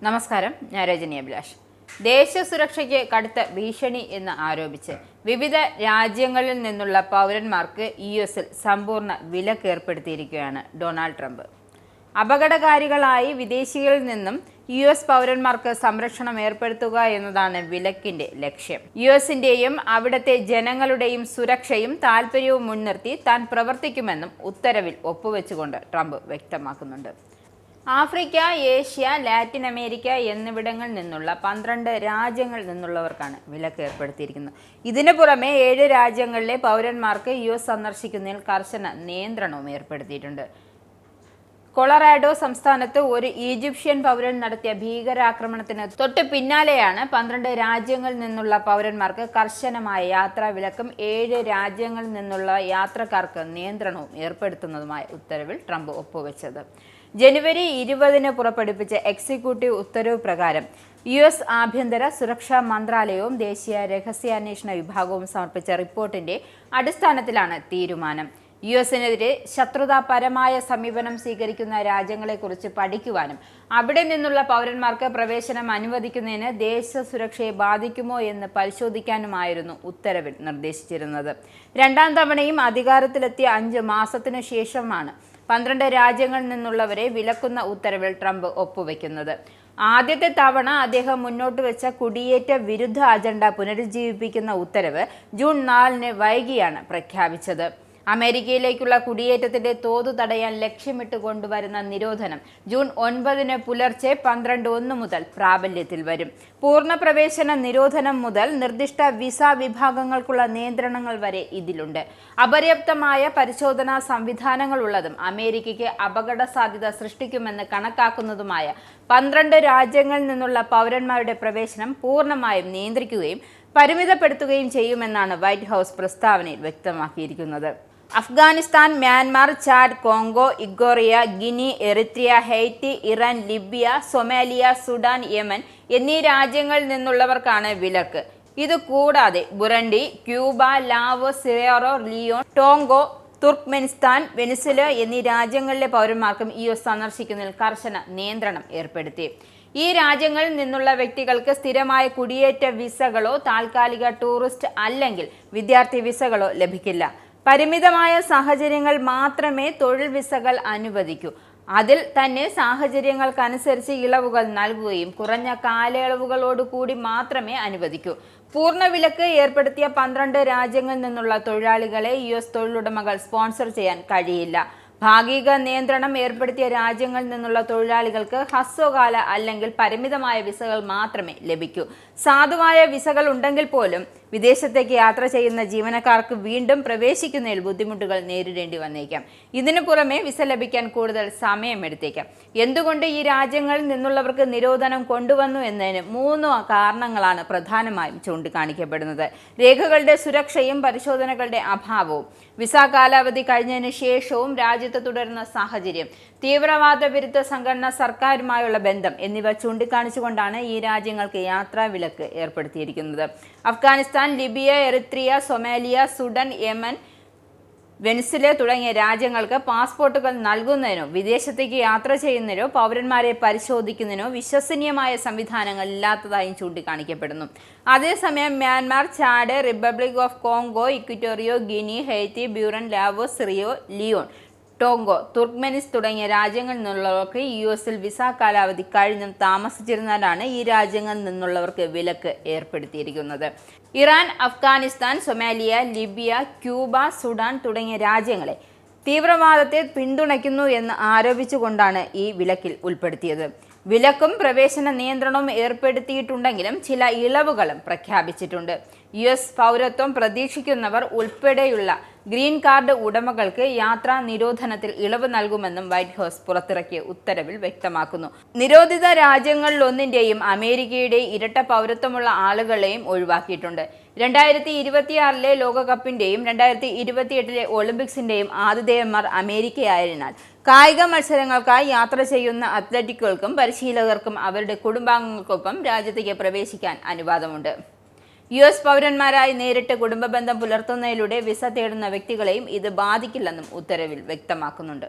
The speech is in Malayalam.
നമസ്കാരം, ഞാൻ രജനി അഭിലാഷ്. ദേശീയ സുരക്ഷയ്ക്ക് കടുത്ത ഭീഷണി എന്ന് ആരോപിച്ച് വിവിധ രാജ്യങ്ങളിൽ നിന്നുള്ള പൗരന്മാർക്ക് യുഎസിൽ സമ്പൂർണ്ണ വിലക്ക് ഏർപ്പെടുത്തിയിരിക്കുകയാണ് ഡൊണാൾഡ് ട്രംപ്. അപകടകാരികളായി വിദേശികളിൽ നിന്നും യുഎസ് പൗരന്മാർക്ക് സംരക്ഷണം ഏർപ്പെടുത്തുക എന്നതാണ് വിലക്കിന്റെ ലക്ഷ്യം. യുഎസിന്റെയും അവിടുത്തെ ജനങ്ങളുടെയും സുരക്ഷയും താൽപര്യവും മുൻനിർത്തി താൻ പ്രവർത്തിക്കുമെന്നും ഉത്തരവിൽ ഒപ്പുവെച്ചുകൊണ്ട് ട്രംപ് വ്യക്തമാക്കുന്നുണ്ട്. ആഫ്രിക്ക, ഏഷ്യ, ലാറ്റിൻ അമേരിക്ക എന്നിവിടങ്ങളിൽ നിന്നുള്ള 12 രാജ്യങ്ങളിൽ നിന്നുള്ളവർക്കാണ് വിലക്ക് ഏർപ്പെടുത്തിയിരിക്കുന്നത്. ഇതിനു പുറമെ 7 രാജ്യങ്ങളിലെ പൗരന്മാർക്ക് യുഎസ് സന്ദർശിക്കുന്നതിൽ കർശന നിയന്ത്രണവും ഏർപ്പെടുത്തിയിട്ടുണ്ട്. കൊളറാഡോ സംസ്ഥാനത്ത് ഒരു ഈജിപ്ഷ്യൻ പൗരൻ നടത്തിയ ഭീകരാക്രമണത്തിന് തൊട്ട് പിന്നാലെയാണ് 12 രാജ്യങ്ങളിൽ നിന്നുള്ള പൗരന്മാർക്ക് കർശനമായ യാത്രാ വിലക്കും 7 രാജ്യങ്ങളിൽ നിന്നുള്ള യാത്രക്കാർക്ക് നിയന്ത്രണവും ഏർപ്പെടുത്തുന്നതുമായ ഉത്തരവിൽ ട്രംപ് ഒപ്പുവെച്ചത്. ജനുവരി 20 പുറപ്പെടുവിച്ച എക്സിക്യൂട്ടീവ് ഉത്തരവ് പ്രകാരം യുഎസ് ആഭ്യന്തര സുരക്ഷാ മന്ത്രാലയവും ദേശീയ രഹസ്യാന്വേഷണ വിഭാഗവും സമർപ്പിച്ച റിപ്പോർട്ടിന്റെ അടിസ്ഥാനത്തിലാണ് തീരുമാനം. യുഎസിനെതിരെ ശത്രുതാപരമായ സമീപനം സ്വീകരിക്കുന്ന രാജ്യങ്ങളെക്കുറിച്ച് പഠിക്കുവാനും അവിടെ നിന്നുള്ള പൗരന്മാർക്ക് പ്രവേശനം അനുവദിക്കുന്നതിന് ദേശീയ സുരക്ഷയെ ബാധിക്കുമോ എന്ന് പരിശോധിക്കാനുമായിരുന്നു ഉത്തരവിൽ നിർദ്ദേശിച്ചിരുന്നത്. രണ്ടാം തവണയും അധികാരത്തിലെത്തിയ 5 മാസത്തിനു ശേഷമാണ് 12 രാജ്യങ്ങളിൽ നിന്നുള്ളവരെ വിലക്കുന്ന ഉത്തരവിൽ ട്രംപ് ഒപ്പുവെക്കുന്നത്. ആദ്യത്തെ തവണ അദ്ദേഹം മുന്നോട്ട് വെച്ച കുടിയേറ്റ വിരുദ്ധ അജണ്ട പുനരുജ്ജീവിപ്പിക്കുന്ന ഉത്തരവ് ജൂൺ 4 വൈകിയാണ് പ്രഖ്യാപിച്ചത്. അമേരിക്കയിലേക്കുള്ള കുടിയേറ്റത്തിന്റെ തോത് തടയാൻ ലക്ഷ്യമിട്ട് കൊണ്ടുവരുന്ന നിരോധനം ജൂൺ 9 പുലർച്ചെ 12:01 മുതൽ പ്രാബല്യത്തിൽ വരും. പൂർണ്ണ പ്രവേശന നിരോധനം മുതൽ നിർദ്ദിഷ്ട വിസ വിഭാഗങ്ങൾക്കുള്ള നിയന്ത്രണങ്ങൾ വരെ ഇതിലുണ്ട്. അപര്യാപ്തമായ പരിശോധനാ സംവിധാനങ്ങളുള്ളതും അമേരിക്കയ്ക്ക് അപകട സാധ്യത സൃഷ്ടിക്കുമെന്ന് കണക്കാക്കുന്നതുമായ 12 രാജ്യങ്ങളിൽ നിന്നുള്ള പൗരന്മാരുടെ പ്രവേശനം പൂർണ്ണമായും നിയന്ത്രിക്കുകയും പരിമിതപ്പെടുത്തുകയും ചെയ്യുമെന്നാണ് വൈറ്റ് ഹൗസ് പ്രസ്താവനയിൽ വ്യക്തമാക്കിയിരിക്കുന്നത്. Afghanistan, Myanmar, Chad, Congo, Equatorial, Guinea, Eritrea, Haiti, Iran, Libya, Somalia, Sudan, Yemen എന്നീ രാജ്യങ്ങളിൽ നിന്നുള്ളവർക്കാണ് വിലക്ക്. ഇതുകൂടാതെ Burundi, Cuba, Laos, Sierra Leone, Togo, Turkmenistan, Venezuela എന്നീ രാജ്യങ്ങളിലെ പൗരന്മാർക്കും യുഎസ് സന്ദർശിക്കുന്നതിൽ കർശന നിയന്ത്രണം ഏർപ്പെടുത്തി. ഈ രാജ്യങ്ങളിൽ നിന്നുള്ള വ്യക്തികൾക്ക് സ്ഥിരമായ കുടിയേറ്റ വിസകളോ താൽക്കാലിക ടൂറിസ്റ്റ് അല്ലെങ്കിൽ വിദ്യാർത്ഥി വിസകളോ ലഭിക്കില്ല. പരിമിതമായ സാഹചര്യങ്ങൾ മാത്രമേ തൊഴിൽ വിസകൾ അനുവദിക്കൂ. അതിൽ തന്നെ സാഹചര്യങ്ങൾക്കനുസരിച്ച് ഇളവുകൾ നൽകുകയും കുറഞ്ഞ കാലയളവുകളോടുകൂടി മാത്രമേ അനുവദിക്കൂ. പൂർണ്ണ വിലക്ക് ഏർപ്പെടുത്തിയ 12 രാജ്യങ്ങളിൽ നിന്നുള്ള തൊഴിലാളികളെ യുഎസ് തൊഴിലുടമകൾ സ്പോൺസർ ചെയ്യാൻ കഴിയില്ല. ഭാഗിക നിയന്ത്രണം ഏർപ്പെടുത്തിയ രാജ്യങ്ങളിൽ നിന്നുള്ള തൊഴിലാളികൾക്ക് ഹ്രസ്വകാല അല്ലെങ്കിൽ പരിമിതമായ വിസകൾ മാത്രമേ ലഭിക്കൂ. സാധുവായ വിസകൾ ഉണ്ടെങ്കിൽ പോലും വിദേശത്തേക്ക് യാത്ര ചെയ്യുന്ന ജീവനക്കാർക്ക് വീണ്ടും പ്രവേശിക്കുന്നതിൽ ബുദ്ധിമുട്ടുകൾ നേരിടേണ്ടി വന്നേക്കാം. ഇതിനു പുറമെ വിസ ലഭിക്കാൻ കൂടുതൽ സമയമെടുത്തേക്കാം. എന്തുകൊണ്ട് ഈ രാജ്യങ്ങളിൽ നിന്നുള്ളവർക്ക് നിരോധനം കൊണ്ടുവന്നു എന്നതിന് 3 കാരണങ്ങളാണ് പ്രധാനമായും ചൂണ്ടിക്കാണിക്കപ്പെടുന്നത്. രേഖകളുടെ സുരക്ഷയും പരിശോധനകളുടെ അഭാവവും, വിസ കാലാവധി കഴിഞ്ഞതിന് ശേഷവും രാജ്യത്ത് തുടരുന്ന സാഹചര്യം, തീവ്രവാദ വിരുദ്ധ സംഘടന സർക്കാരുമായുള്ള ബന്ധം എന്നിവ ചൂണ്ടിക്കാണിച്ചുകൊണ്ടാണ് ഈ രാജ്യങ്ങൾക്ക് യാത്രാ വിലക്ക് ഏർപ്പെടുത്തിയിരിക്കുന്നത്. Afghanistan, Libya, Eritrea, Somalia, Sudan, Yemen, Venezuela തുടങ്ങിയ രാജ്യങ്ങൾക്ക് പാസ്പോർട്ടുകൾ നൽകുന്നതിനോ വിദേശത്തേക്ക് യാത്ര ചെയ്യുന്നതിനോ പൗരന്മാരെ പരിശോധിക്കുന്നതിനോ വിശ്വസനീയമായ സംവിധാനങ്ങൾ ഇല്ലാത്തതായും ചൂണ്ടിക്കാണിക്കപ്പെടുന്നു. അതേസമയം Myanmar, Chad, Republic of Congo, Equatorial Guinea, Haiti, Burundi, Laos, Sierra Leone, Togo, Turkmenistan തുടങ്ങിയ രാജ്യങ്ങളിൽ നിന്നുള്ളവർക്ക് യുഎസിൽ വിസ കാലാവധി കഴിഞ്ഞും താമസിച്ചിരുന്നവരാണ് ഈ രാജ്യങ്ങളിൽ നിന്നുള്ളവർക്ക് വിലക്ക് ഏർപ്പെടുത്തിയിരിക്കുന്നത്. Iran, Afghanistan, Somalia, Libya, Cuba, Sudan തുടങ്ങിയ രാജ്യങ്ങളെ തീവ്രവാദത്തെ പിന്തുണയ്ക്കുന്നു എന്ന് ആരോപിച്ചുകൊണ്ടാണ് ഈ വിലക്കിൽ ഉൾപ്പെടുത്തിയത്. വിലക്കും പ്രവേശന നിയന്ത്രണവും ഏർപ്പെടുത്തിയിട്ടുണ്ടെങ്കിലും ചില ഇളവുകളും പ്രഖ്യാപിച്ചിട്ടുണ്ട്. യുഎസ് പൗരത്വം പ്രതീക്ഷിക്കുന്നവർ ഉൾപ്പെടെയുള്ള ഗ്രീൻ കാർഡ് ഉടമകൾക്ക് യാത്രാ നിരോധനത്തിൽ ഇളവ് നൽകുമെന്നും വൈറ്റ് ഹൗസ് പുറത്തിറക്കിയ ഉത്തരവിൽ വ്യക്തമാക്കുന്നു. നിരോധിത രാജ്യങ്ങളിലൊന്നിന്റെയും അമേരിക്കയുടെ ഇരട്ട പൗരത്വമുള്ള ആളുകളെയും ഒഴിവാക്കിയിട്ടുണ്ട്. 2026 ലോകകപ്പിന്റെയും 2028 ഒളിമ്പിക്സിന്റെയും ആതിഥേയന്മാർ അമേരിക്കയായതിനാൽ കായിക മത്സരങ്ങൾക്കായി യാത്ര ചെയ്യുന്ന അത്ലറ്റുകൾക്കും പരിശീലകർക്കും അവരുടെ കുടുംബാംഗങ്ങൾക്കൊപ്പം രാജ്യത്തേക്ക് പ്രവേശിക്കാൻ അനുവാദമുണ്ട്. യുഎസ് പൗരന്മാരായി നേരിട്ട് കുടുംബബന്ധം പുലർത്തുന്നതിലൂടെ വിസ തേടുന്ന വ്യക്തികളെയും ഇത് ബാധിക്കില്ലെന്നും ഉത്തരവിൽ വ്യക്തമാക്കുന്നുണ്ട്.